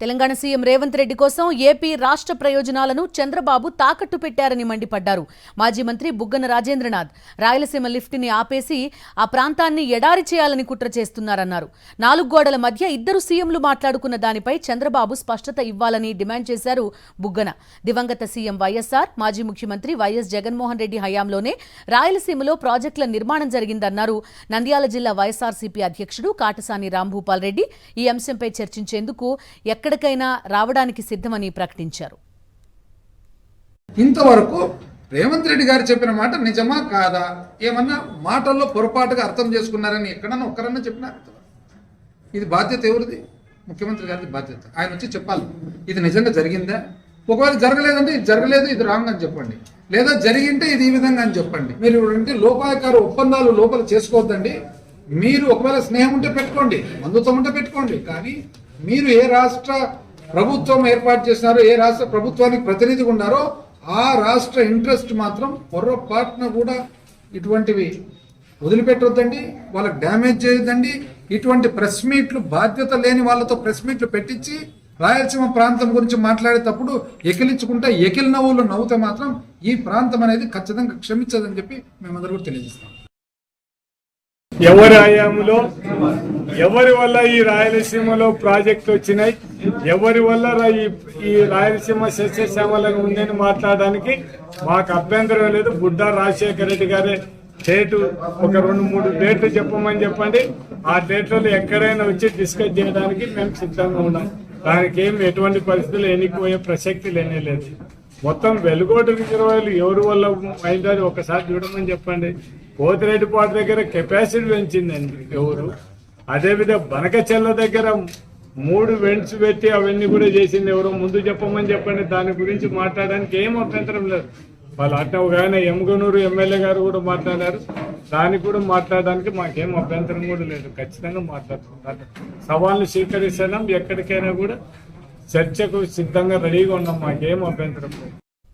Telangana CM Revanth Reddy కోసం AP రాష్ట్ర ప్రయోజనాలను చంద్రబాబు తాకట్టు పెట్టారని మండిపడ్డారు. మాజీ మంత్రి బుగ్గన రాజేంద్రనాథ్ రాయలసీమ లిఫ్ట్ని ఆపేసి ఆ ప్రాంతాన్ని ఎడారి చేయాలని కుట్ర చేస్తున్నారన్నారు. 4 గోడల మధ్య ఇద్దరు సీఎంలు మాట్లాడుకున్న దానిపై చంద్రబాబు స్పష్టత ఇవ్వాలని డిమాండ్ చేశారు బుగ్గన. దివంగత సీఎం వైఎస్ఆర్, మాజీ ముఖ్యమంత్రి వైఎస్ జగన్మోహన్ రెడ్డి హయాంలోనే రాయలసీమలో ప్రాజెక్టుల నిర్మాణం జరిగిందన్నారు. నంద్యాల జిల్లా వైఎస్ఆర్సీపీ అధ్యక్షుడు కాటసాని రాంభూపాల్ రెడ్డి ఈ అంశంపై చర్చించేందుకు ఎక్కడికైనా రావడానికి సిద్ధమని ప్రకటించారు. ఇంతవరకు రేవంత్ రెడ్డి గారు చెప్పిన మాట నిజమా కాదా, ఏమన్నా మాటల్లో పొరపాటుగా అర్థం చేసుకున్నారని ఎక్కడన్నా ఒక్కరన్నా చెప్పినారు? ఇది బాధ్యత ఎవరిది? ముఖ్యమంత్రి గారిది బాధ్యత. ఆయన వచ్చి చెప్పాలి ఇది నిజంగా జరిగిందా. ఒకవేళ జరగలేదంటే ఇది జరగలేదు, ఇది రాంగ్ అని చెప్పండి. లేదా జరిగింటే ఇది ఈ విధంగా అని చెప్పండి. మీరు అంటే లోపాయకార ఒప్పందాలు లోపల చేసుకోవద్దండి. మీరు ఒకవేళ స్నేహం ఉంటే పెట్టుకోండి, బంధుత్వం ఉంటే పెట్టుకోండి. కానీ మీరు ఏ రాష్ట్ర ప్రభుత్వం ఏర్పాటు చేసినారో, ఏ రాష్ట్ర ప్రభుత్వానికి ప్రతినిధిగా ఉన్నారో ఆ రాష్ట్ర ఇంట్రెస్ట్ మాత్రం పొర్రపాటున కూడా ఇటువంటివి వదిలిపెట్టొద్దండి, వాళ్ళకి డ్యామేజ్ చేయొద్దండి. ఇటువంటి ప్రెస్ మీట్లు బాధ్యత లేని వాళ్ళతో ప్రెస్ మీట్లు పెట్టించి రాయలసీమ ప్రాంతం గురించి మాట్లాడేటప్పుడు ఎకిలించుకుంటే ఎకిలి నవ్వులు నవ్వుతే మాత్రం ఈ ప్రాంతం అనేది ఖచ్చితంగా క్షమించదని చెప్పి మేమందరూ కూడా తెలియజేస్తాం. ఎవరి హయాంలో ఎవరి వల్ల ఈ రాయలసీమలో ప్రాజెక్టులు వచ్చినాయి, ఎవరి వల్ల ఈ రాయలసీమ సస్యశ్యామలంగా ఉందని మాట్లాడడానికి మాకు అభ్యంతరం లేదు. బుడ్డా రాజశేఖర రెడ్డి గారే డేటు ఒక 2-3 డేట్లు చెప్పమని చెప్పండి. ఆ డేట్లలో ఎక్కడైనా వచ్చి డిస్కస్ చేయడానికి మేము సిద్ధంగా ఉన్నాం. దానికి ఏమి ఎటువంటి పరిస్థితులు ఎన్నికపోయే ప్రసక్తి లేనే లేదు. మొత్తం వెలుగోట రిజర్వాయర్లు ఎవరి వల్ల అయిందని ఒకసారి చూడమని చెప్పండి. పోతిరెడ్డిపాటు దగ్గర కెపాసిటీ పెంచిందండి ఎవరు. అదేవిధంగా బనకచెల్ల దగ్గర 3 వెంట్స్ పెట్టి అవన్నీ కూడా చేసింది ఎవరో. ముందు చెప్పమని చెప్పండి. దాని గురించి మాట్లాడడానికి ఏం అభ్యంతరం లేదు. వాళ్ళు అట్లా ఒక ఆయన ఎమ్గనూరు ఎమ్మెల్యే గారు కూడా మాట్లాడారు. దానికి కూడా మాట్లాడడానికి మాకేం అభ్యంతరం కూడా లేదు. ఖచ్చితంగా మాట్లాడుకుంటారు. సవాళ్ళు స్వీకరిస్తున్నాం. ఎక్కడికైనా కూడా చర్చకు సిద్ధంగా రెడీగా ఉన్నాం. మాకేం అభ్యంతరం లేదు.